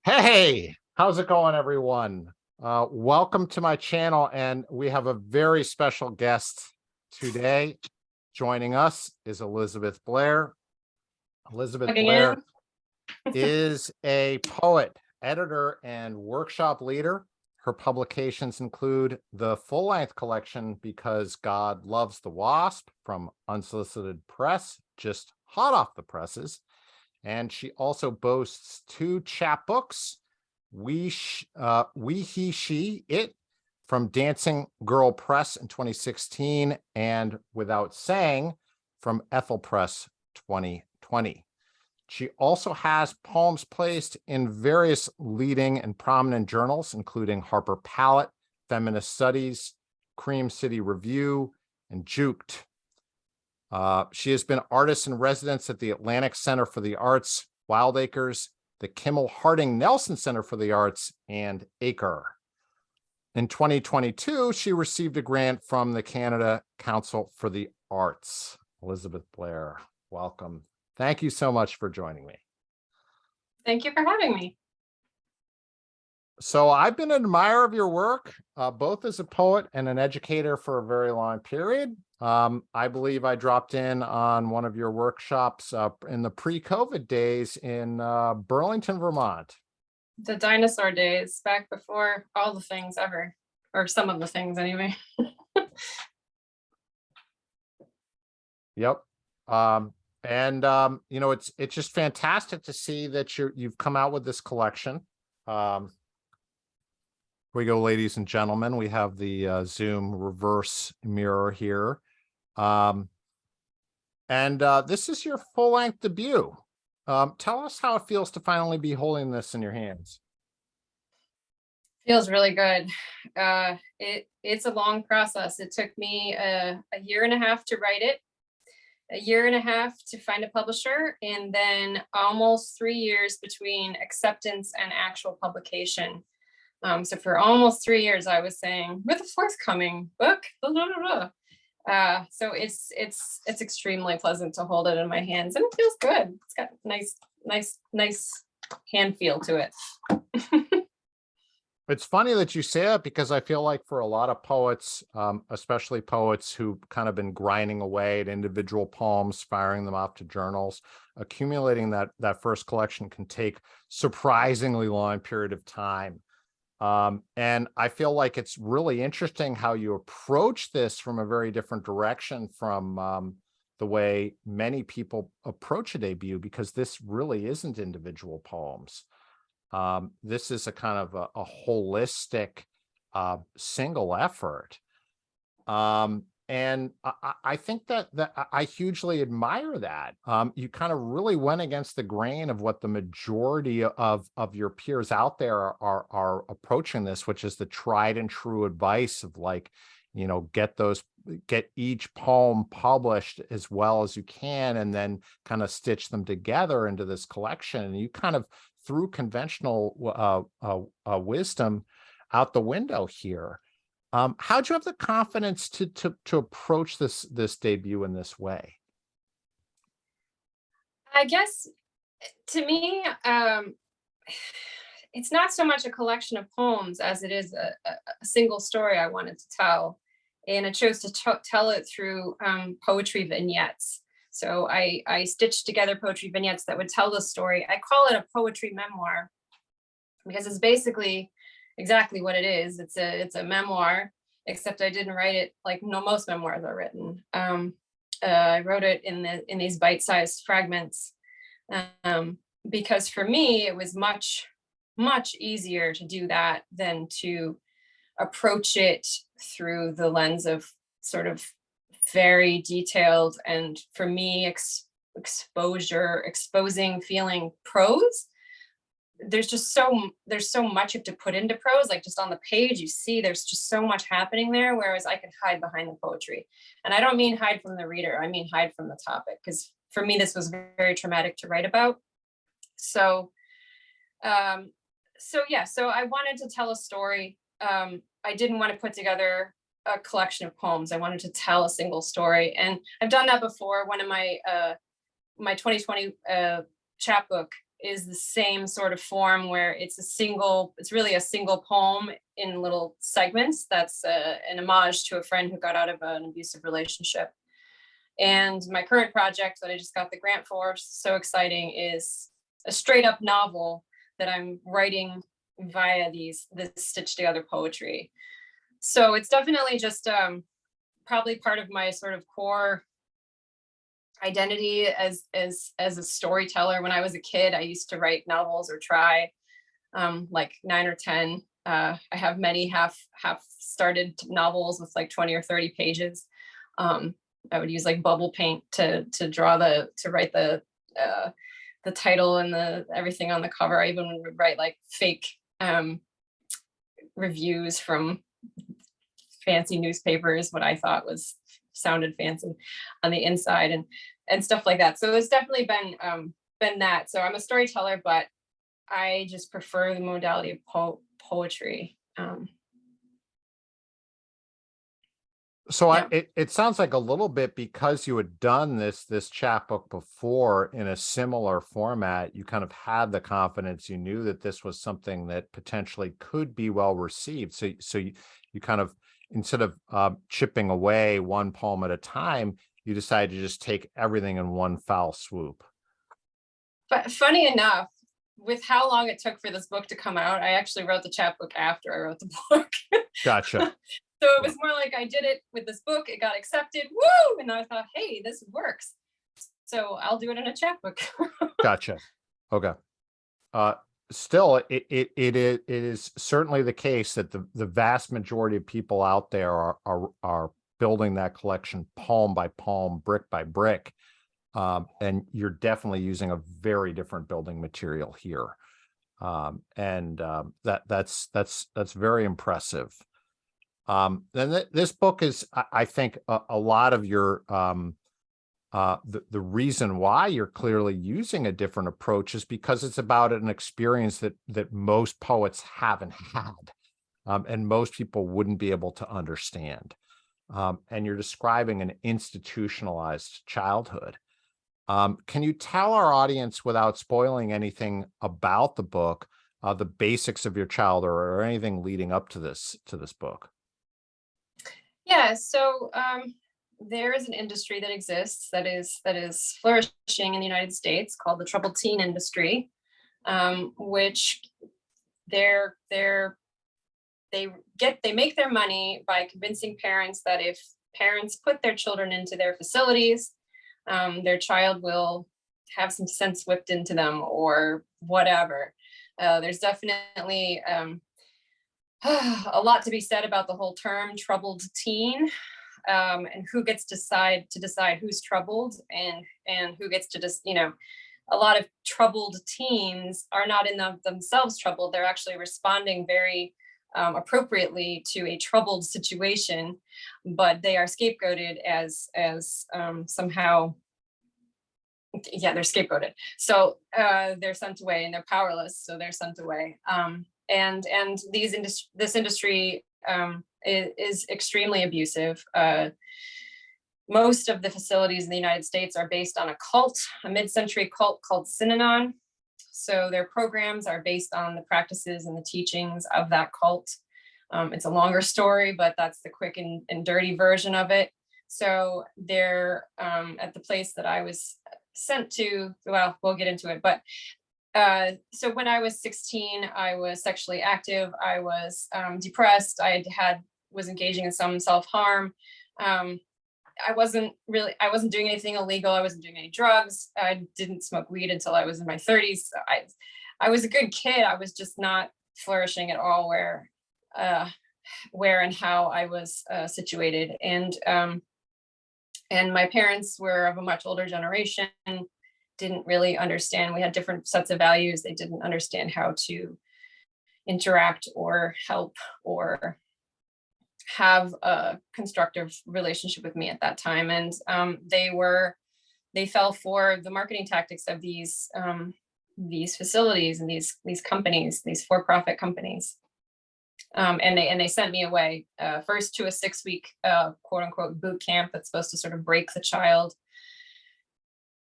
Hey, how's it going, everyone? Welcome to my channel, and we have a very special guest today. Joining us is Elisabeth Blair. Elisabeth Plugging Blair in. is a poet, editor, and workshop leader. Her publications include the full-length collection Because God Loves the Wasp from Unsolicited Press, just hot off the presses. And she also boasts two chapbooks, We, He, She, It, from Dancing Girl Press in 2016, and Without Saying from Ethel Press 2020. She also has poems placed in various leading and prominent journals, including Harper Pallet, Feminist Studies, Cream City Review, and Juked. She has been artist in residence at the Atlantic Center for the Arts, Wildacres, the Kimmel Harding Nelson Center for the Arts, and Acre. In 2022, she received a grant from the Canada Council for the Arts. Elisabeth Blair, welcome. Thank you so much for joining me. Thank you for having me. So I've been an admirer of your work, both as a poet and an educator for a very long period. I believe I dropped in on one of your workshops in the pre-COVID days in Burlington, Vermont. The dinosaur days, back before all the things ever, or some of the things anyway. Yep. It's just fantastic to see that you've come out with this collection. Here we go, ladies and gentlemen. We have the Zoom reverse mirror here. This is your full-length debut. Tell us how it feels to finally be holding this in your hands. Feels really good. It's a long process. It took me a year and a half to write it, a year and a half to find a publisher, and then almost 3 years between acceptance and actual publication. So for almost 3 years, I was saying, with a forthcoming book, blah, blah, blah, blah. So it's extremely pleasant to hold it in my hands, and it feels good. It's got nice hand feel to it. It's funny that you say that, because I feel like for a lot of poets, especially poets who kind of been grinding away at individual poems, firing them off to journals, accumulating that first collection can take surprisingly long period of time. And I feel like it's really interesting how you approach this from a very different direction from the way many people approach a debut, because this really isn't individual poems. This is a kind of a holistic single effort. And I think that I hugely admire that. You kind of really went against the grain of what the majority of your peers out there are approaching this, which is the tried and true advice of, like, get each poem published as well as you can, and then kind of stitch them together into this collection. And you kind of threw conventional wisdom out the window here. How'd you have the confidence to approach this debut in this way? I guess to me, it's not so much a collection of poems as it is a single story I wanted to tell. And I chose to tell it through poetry vignettes. So I stitched together poetry vignettes that would tell the story. I call it a poetry memoir, because it's basically exactly what it is. It's a memoir, except I didn't write it like most memoirs are written. I wrote it in these bite-sized fragments, because for me it was much easier to do that than to approach it through the lens of sort of very detailed, and for me, exposing feeling prose. There's so much you have to put into prose. Like, just on the page, you see there's just so much happening there, whereas I could hide behind the poetry. And I don't mean hide from the reader, I mean hide from the topic, because for me this was very traumatic to write about. So I wanted to tell a story. I didn't want to put together a collection of poems. I wanted to tell a single story, and I've done that before. One of my 2020 chapbook is the same sort of form where it's really a single poem in little segments. That's an homage to a friend who got out of an abusive relationship. And my current project that I just got the grant for, so exciting, is a straight up novel that I'm writing via this stitched together poetry. So it's definitely just probably part of my sort of core identity as a storyteller. When I was a kid, I used to write novels or try, like 9 or 10. I have many half started novels with like 20 or 30 pages. I would use like bubble paint to write the title and the everything on the cover. I even would write like fake reviews from fancy newspapers, what I thought sounded fancy on the inside, and stuff like that. So it's definitely been that. So I'm a storyteller, but I just prefer the modality of poetry. So Yeah. it sounds like a little bit, because you had done this chapbook before in a similar format, you kind of had the confidence, you knew that this was something that potentially could be well received. So you kind of, instead of chipping away one poem at a time, you decided to just take everything in one foul swoop. But funny enough, with how long it took for this book to come out, I actually wrote the chapbook after I wrote the book. Gotcha. So it was more like I did it with this book, it got accepted, woo! And I thought, hey, this works. So I'll do it in a chapbook. Gotcha. Okay. Still, it is certainly the case that the vast majority of people out there are building that collection poem by poem, brick by brick. And you're definitely using a very different building material here. That's very impressive. Then this book is, I think, a lot of your the reason why you're clearly using a different approach is because it's about an experience that most poets haven't had, and most people wouldn't be able to understand. And you're describing an institutionalized childhood. Can you tell our audience, without spoiling anything about the book, the basics of your childhood or anything leading up to this book? Yeah, so there is an industry that exists that is flourishing in the United States called the troubled teen industry, which they make their money by convincing parents that if parents put their children into their facilities, their child will have some sense whipped into them or whatever. There's definitely a lot to be said about the whole term troubled teen, and who gets to decide who's troubled and who gets to just, a lot of troubled teens are not in themselves troubled. They're actually responding very appropriately to a troubled situation, but they are scapegoated as somehow, yeah, they're scapegoated. So they're sent away and they're powerless. So they're sent away. And this industry is extremely abusive. Most of the facilities in the United States are based on a mid-century cult called Synanon. So their programs are based on the practices and the teachings of that cult. It's a longer story, but that's the quick and dirty version of it. So they're at the place that I was sent to, well, we'll get into it, but so when I was 16, I was sexually active. I was depressed. Was engaging in some self-harm. I wasn't doing anything illegal. I wasn't doing any drugs. I didn't smoke weed until I was in my 30s. So I was a good kid. I was just not flourishing at all where and how I was situated. And my parents were of a much older generation, didn't really understand. We had different sets of values. They didn't understand how to interact or help or have a constructive relationship with me at that time. And they fell for the marketing tactics of these facilities and these companies, these for-profit companies. And they sent me away first to a 6-week quote unquote boot camp that's supposed to sort of break the child,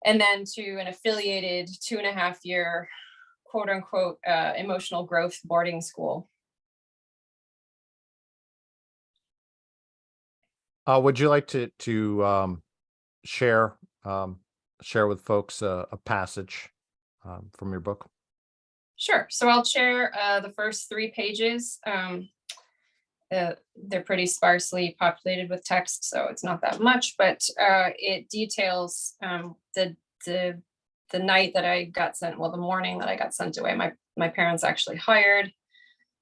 and then to an affiliated 2.5-year quote unquote emotional growth boarding school. Would you like to share with folks a passage from your book? Sure. So I'll share the first 3 pages. They're pretty sparsely populated with text, so it's not that much, but it details the night that I got sent, well, the morning that I got sent away. My parents actually hired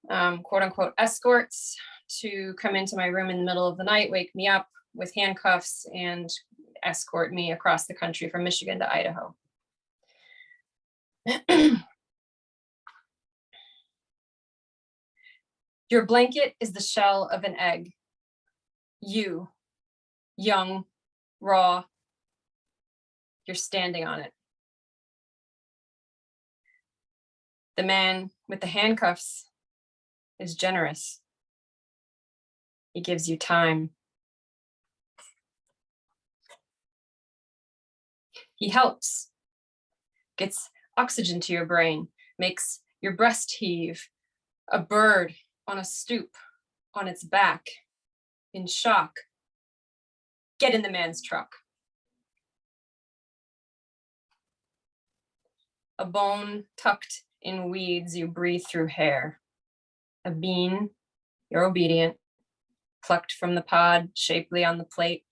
quote unquote escorts to come into my room in the middle of the night, wake me up with handcuffs, and escort me across the country from Michigan to Idaho. Your blanket is the shell of an egg. You, young, raw, you're standing on it. The man with the handcuffs is generous. He gives you time. He helps, gets oxygen to your brain, makes your breast heave. A bird on a stoop, on its back, in shock. Get in the man's truck. A bone tucked in weeds, you breathe through hair. A bean, you're obedient, plucked from the pod, shapely on the plate.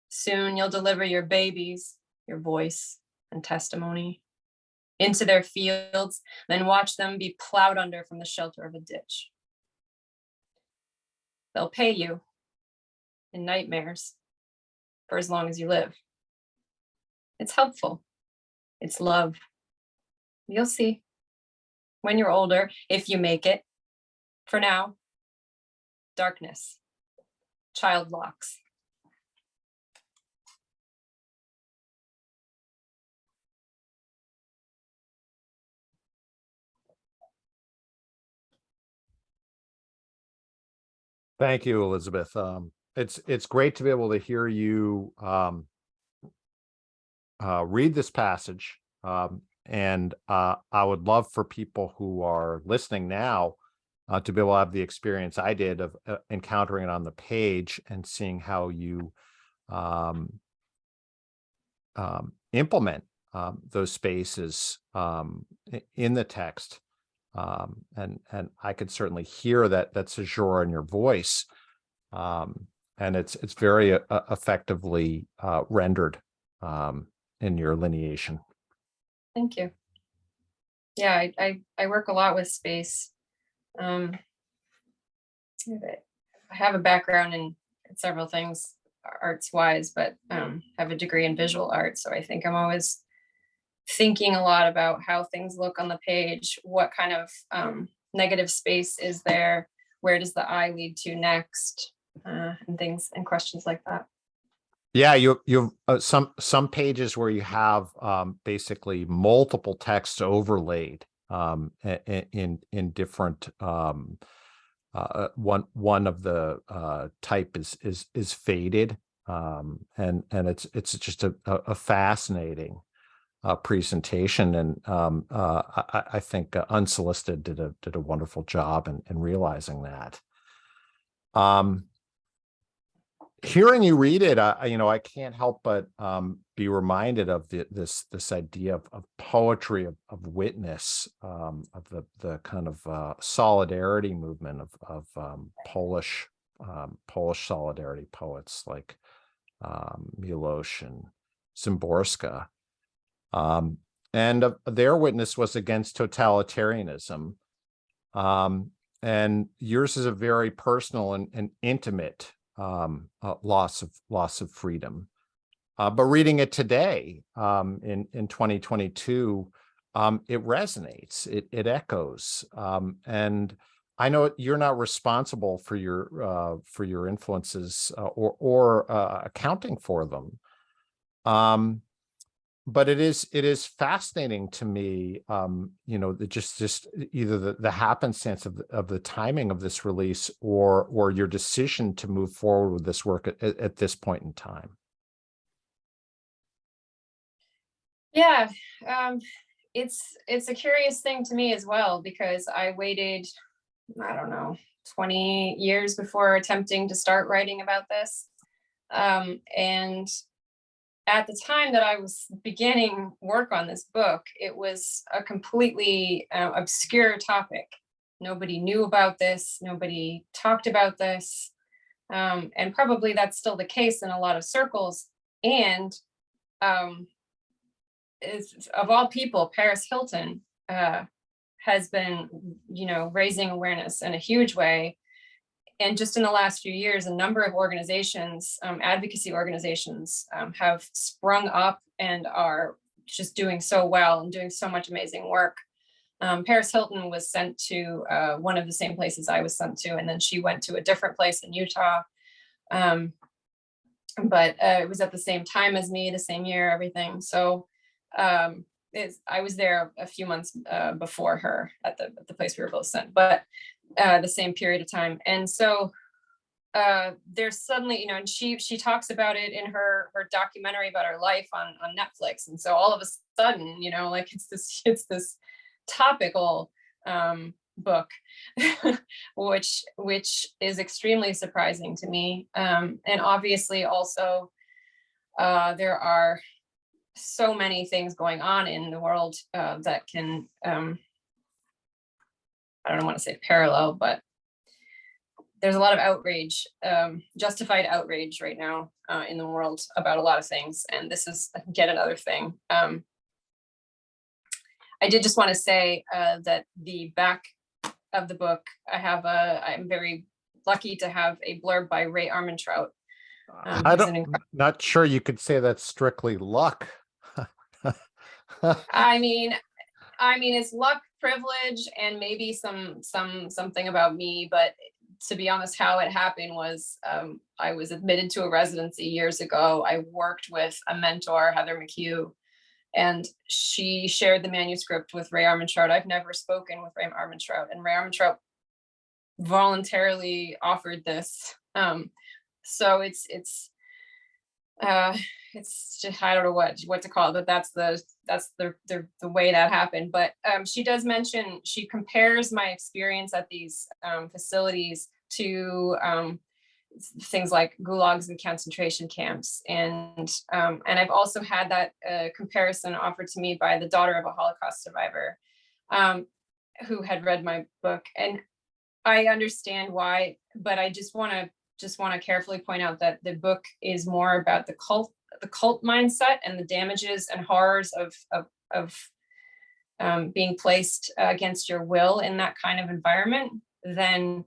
Soon you'll deliver your babies, your voice and testimony, into their fields, then watch them be plowed under from the shelter of a ditch. They'll pay you in nightmares for as long as you live. It's helpful. It's love. You'll see when you're older, if you make it. For now, darkness, child locks. Thank you, Elisabeth. It's great to be able to hear you read this passage. And I would love for people who are listening now to be able to have the experience I did of encountering it on the page and seeing how you implement those spaces in the text. And I could certainly hear that séjour in your voice. And it's very effectively rendered in your lineation. Thank you. Yeah, I work a lot with space. I have a background in several things arts wise, but have a degree in visual arts. So I think I'm always thinking a lot about how things look on the page, what kind of negative space is there, where does the eye lead to next, and things and questions like that. Yeah, you've some pages where you have basically multiple texts overlaid in different one of the type is faded, and it's just a fascinating presentation, and I think Unsolicited did a wonderful job in realizing that. Hearing you read it, I can't help but be reminded of this idea of poetry of witness, of the kind of solidarity movement of Polish solidarity poets like Miłosz and Szymborska, and their witness was against totalitarianism, and yours is a very personal and intimate loss of freedom. But reading it today, in 2022, it resonates, it echoes, and I know you're not responsible for your influences or accounting for them. But it is fascinating to me, just either the happenstance of the timing of this release or your decision to move forward with this work at this point in time. Yeah, it's a curious thing to me as well, because I waited, I don't know, 20 years before attempting to start writing about this. And at the time that I was beginning work on this book, it was a completely obscure topic. Nobody knew about this. Nobody talked about this. And probably that's still the case in a lot of circles. And um, of all people, Paris Hilton has been, raising awareness in a huge way. And just in the last few years, a number of organizations, advocacy organizations, have sprung up and are just doing so well and doing so much amazing work. Paris Hilton was sent to one of the same places I was sent to, and then she went to a different place in Utah. But it was at the same time as me, the same year, everything. So I was there a few months before her at the place we were both sent, but the same period of time. And so there's suddenly, and she talks about it in her documentary about her life on Netflix. And so all of a sudden, like it's this topical book, which is extremely surprising to me. And obviously also there are so many things going on in the world that can, I don't want to say parallel, but there's a lot of outrage, justified outrage right now in the world about a lot of things. And this is yet another thing. I did just want to say that the back of the book, I'm very lucky to have a blurb by Ray Armantrout. Not sure you could say that's strictly luck. I mean, it's luck, privilege, and maybe something about me. But to be honest, how it happened was I was admitted to a residency years ago. I worked with a mentor, Heather McHugh, and she shared the manuscript with Ray Armantrout. I've never spoken with Ray Armantrout, and Ray Armantrout voluntarily offered this. So it's just, I don't know what to call it, but that's the way that happened. But she does mention, she compares my experience at these facilities to things like gulags and concentration camps, and I've also had that comparison offered to me by the daughter of a Holocaust survivor who had read my book, and I understand why, but I just want to carefully point out that the book is more about the cult mindset and the damages and horrors of being placed against your will in that kind of environment than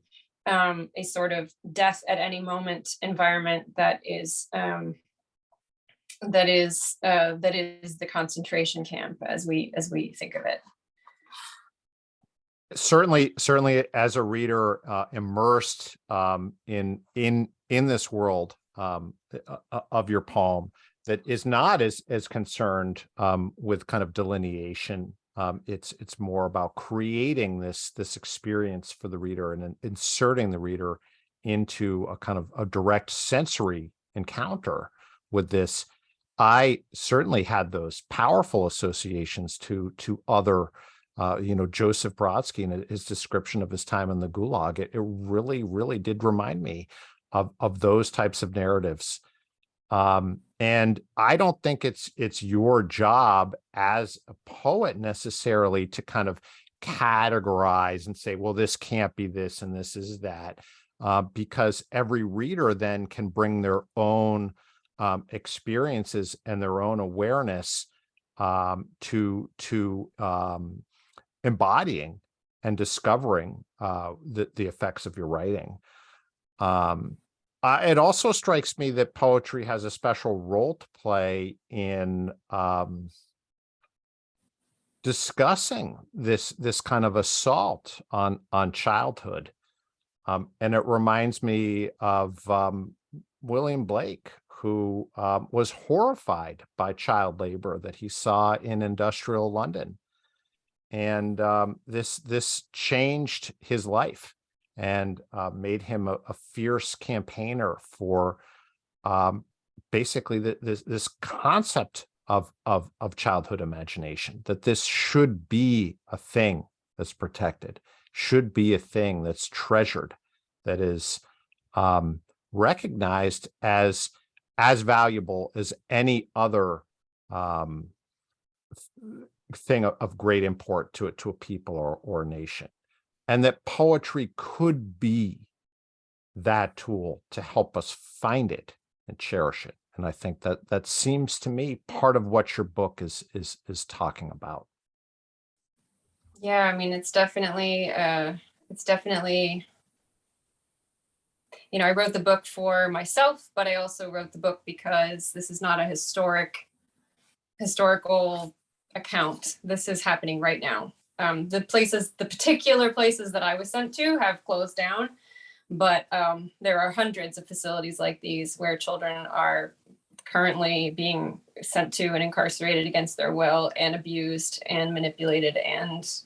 a sort of death at any moment environment that is the concentration camp as we think of it. Certainly, as a reader immersed in this world of your poem that is not as concerned with kind of delineation. It's more about creating this experience for the reader and inserting the reader into a kind of a direct sensory encounter with this. I certainly had those powerful associations to other, Joseph Brodsky and his description of his time in the Gulag. It really, really did remind me of those types of narratives. And I don't think it's your job as a poet necessarily to kind of categorize and say, well, this can't be this and this is that, because every reader then can bring their own experiences and their own awareness to embodying and discovering the effects of your writing. It also strikes me that poetry has a special role to play in discussing this kind of assault on childhood, and it reminds me of William Blake, who was horrified by child labor that he saw in industrial London, and this changed his life and made him a fierce campaigner for basically this concept of childhood imagination, that this should be a thing that's protected, should be a thing that's treasured, that is recognized as valuable as any other thing of great import to a people or a nation, and that poetry could be that tool to help us find it and cherish it. And I think that seems to me part of what your book is talking about. Yeah, I mean, it's definitely, I wrote the book for myself, but I also wrote the book because this is not a historical account. This is happening right now. The particular places that I was sent to have closed down, but there are hundreds of facilities like these where children are currently being sent to and incarcerated against their will, and abused and manipulated and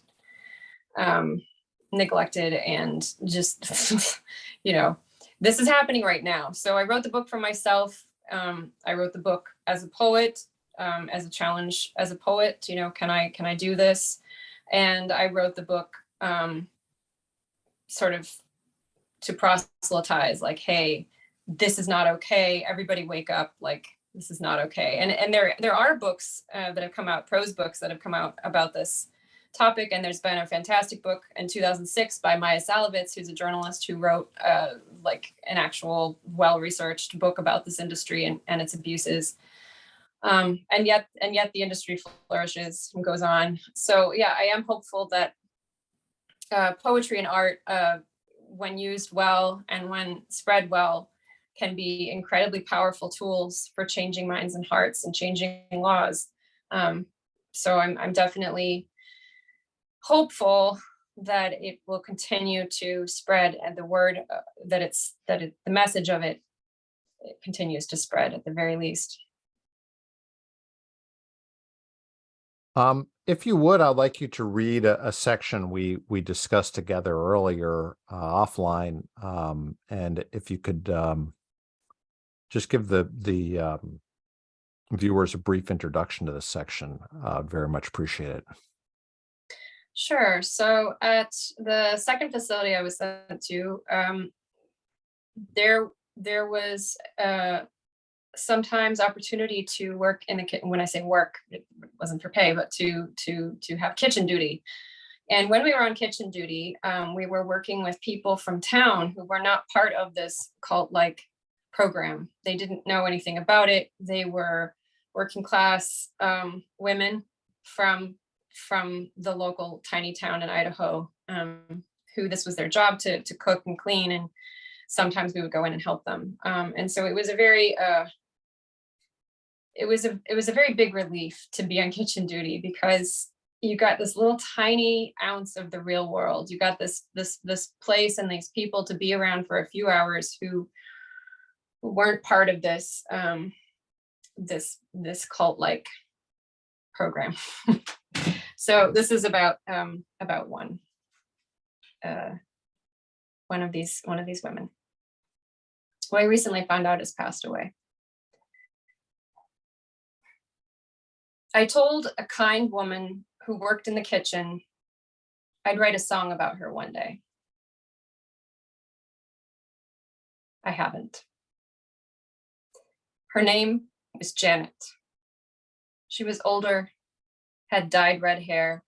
neglected, and just this is happening right now. So I wrote the book for myself. I wrote the book as a poet, as a challenge as a poet. Can I do this? And I wrote the book sort of to proselytize, like, hey, this is not okay. Everybody wake up. Like, this is not okay. And there are books that have come out, prose books that have come out about this topic. And there's been a fantastic book in 2006 by Elisabeth, who's a journalist, who wrote like an actual well-researched book about this industry and its abuses. And yet the industry flourishes and goes on. So yeah, I am hopeful that poetry and art, when used well and when spread well, can be incredibly powerful tools for changing minds and hearts and changing laws. So I'm definitely hopeful that it will continue to spread, and the word the message of it continues to spread at the very least. If you would, I'd like you to read a section we discussed together earlier offline, and if you could just give the viewers a brief introduction to this section, I'd very much appreciate it. Sure. So at the second facility I was sent to, there was sometimes opportunity to work in the kitchen. When I say work, it wasn't for pay, but to have kitchen duty. And when we were on kitchen duty, we were working with people from town who were not part of this cult-like program. They didn't know anything about it. They were working class women from the local tiny town in Idaho, who this was their job to cook and clean, and sometimes we would go in and help them. And so it was a very it was a very big relief to be on kitchen duty, because you got this little tiny ounce of the real world. You got this place and these people to be around for a few hours who weren't part of this this cult-like program. So this is about one of these women, who I recently found out has passed away. I told a kind woman who worked in the kitchen I'd write a song about her one day. I haven't. Her name was Janet. She was older, had dyed red hair.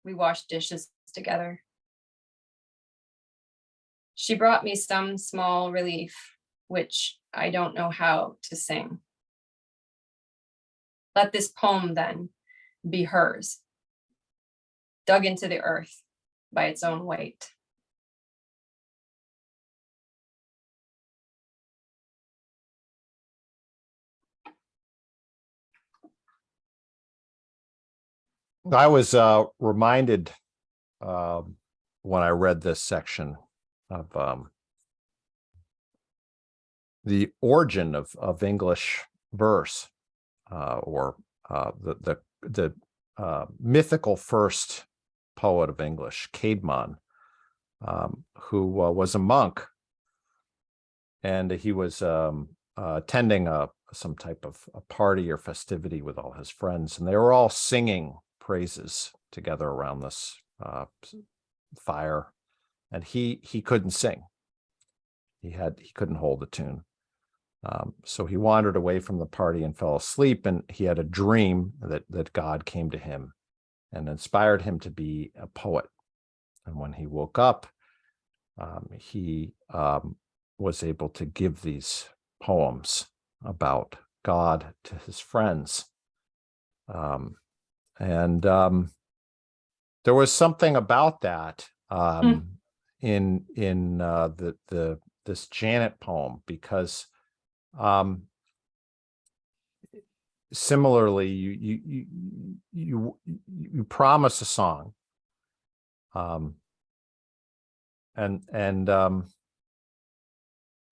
We washed dishes together. She brought me some small relief, which I don't know how to sing. Let this poem then be hers, dug into the earth by its own weight. I was reminded when I read this section of the origin of English verse, or the mythical first poet of English, Caedmon, who was a monk, and he was attending a some type of a party or festivity with all his friends, and they were all singing praises together around this fire, and he couldn't sing. He couldn't hold a tune. So he wandered away from the party and fell asleep, and he had a dream that God came to him and inspired him to be a poet. And when he woke up, he was able to give these poems about God to his friends. And there was something about that in this Janet poem, because similarly, you promise a song, and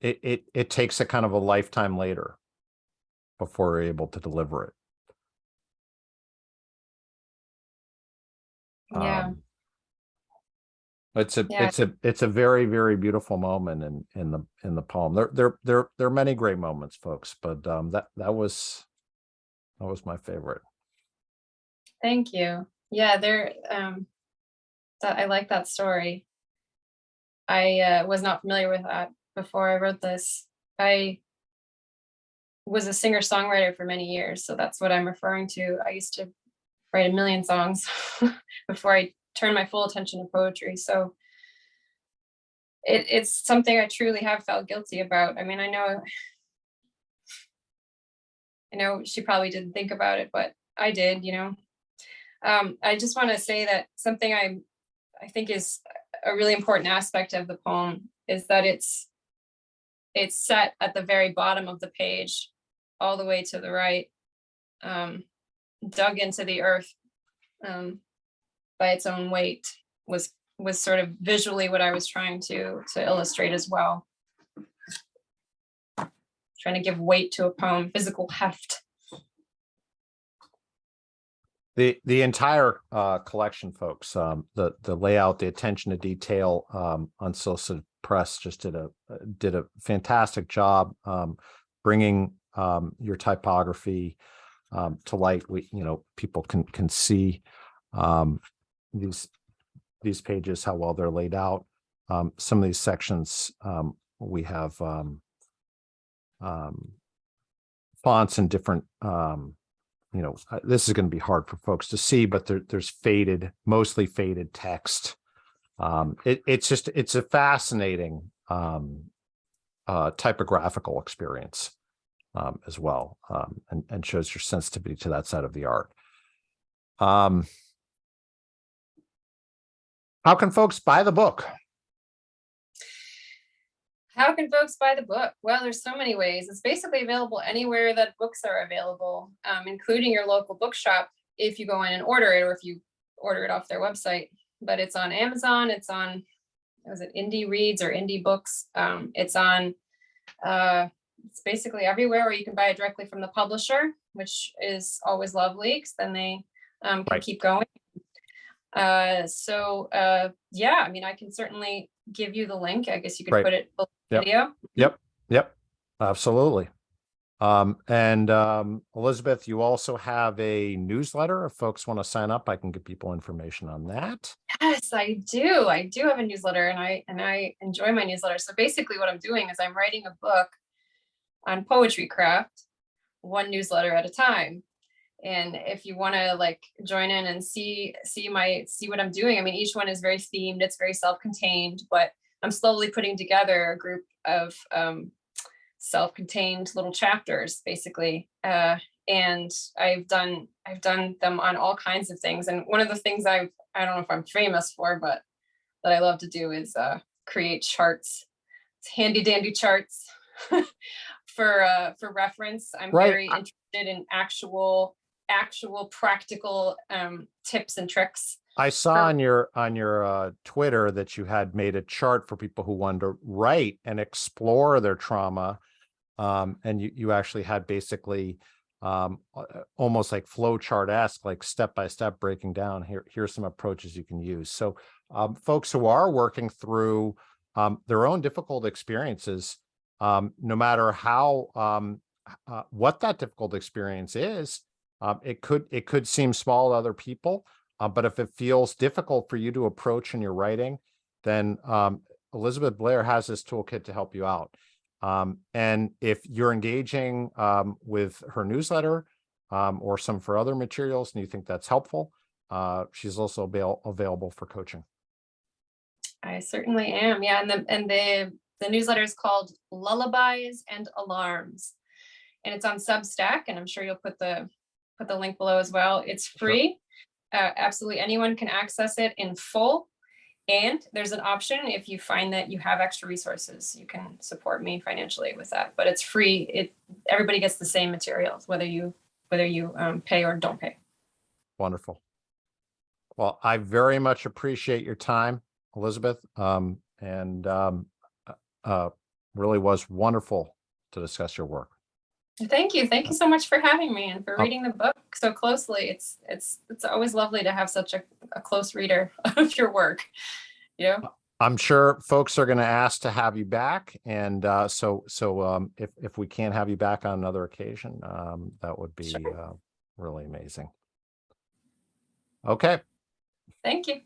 it takes a kind of a lifetime later before you're able to deliver it. Yeah. It's a very, very beautiful moment in the poem. There are many great moments, folks, but that was my favorite. Thank you. Yeah, I like that story. I was not familiar with that before I wrote this. I was a singer-songwriter for many years, so that's what I'm referring to. I used to write a million songs before I turned my full attention to poetry. So it's something I truly have felt guilty about. I mean, I know she probably didn't think about it, but I did, I just want to say that something I think is a really important aspect of the poem is that it's set at the very bottom of the page, all the way to the right, dug into the earth by its own weight was sort of visually what I was trying to illustrate as well. Trying to give weight to a poem, physical heft. The entire collection, folks, the layout, the attention to detail, Unsolicited Press just did a fantastic job bringing your typography to light. People can see these pages, how well they're laid out. Some of these sections, we have fonts and different this is going to be hard for folks to see, but there's mostly faded text. It's a fascinating typographical experience as well, and shows your sensitivity to that side of the art. How can folks buy the book? How can folks buy the book? Well, there's so many ways. It's basically available anywhere that books are available, including your local bookshop if you go in and order it, or if you order it off their website. But it's on Amazon. It's on, was it Indie Reads or Indie Books? It's on, it's basically everywhere, or you can buy it directly from the publisher, which is always lovely, because then they can keep going. Yeah, I mean, I can certainly give you the link. I guess you could put it below the video. Yep, absolutely. And Elisabeth, you also have a newsletter. If folks want to sign up, I can give people information on that. Yes, I do. I do have a newsletter, and I enjoy my newsletter. So basically what I'm doing is I'm writing a book on poetry craft, one newsletter at a time. And if you want to join in and see what I'm doing, I mean, each one is very themed. It's very self-contained, but I'm slowly putting together a group of self-contained little chapters, basically. And I've done them on all kinds of things. And one of the things I don't know if I'm famous for, but that I love to do is create charts, handy dandy charts for reference. I'm very interested in actual practical tips and tricks. I saw on your Twitter that you had made a chart for people who wanted to write and explore their trauma, and you actually had basically almost like flow chart-esque, like step-by-step breaking down. Here's some approaches you can use. So folks who are working through their own difficult experiences, no matter how what that difficult experience is. It could seem small to other people, but if it feels difficult for you to approach in your writing, then Elizabeth Blair has this toolkit to help you out. And if you're engaging with her newsletter or some of her other materials and you think that's helpful, she's also available for coaching. I certainly am. Yeah, and the newsletter is called Lullabies and Alarms, and it's on Substack, and I'm sure you'll put the link below as well. It's Sure. free. Absolutely anyone can access it in full. And there's an option if you find that you have extra resources, you can support me financially with that. But it's free. Everybody gets the same materials, whether you pay or don't pay. Wonderful. Well, I very much appreciate your time, Elizabeth, and really was wonderful to discuss your work. Thank you so much for having me and for Oh. reading the book so closely. It's always lovely to have such a close reader of your work. You know, I'm sure folks are going to ask to have you back, and so if we can't have you back on another occasion, that would be Sure. really amazing. Okay. Thank you.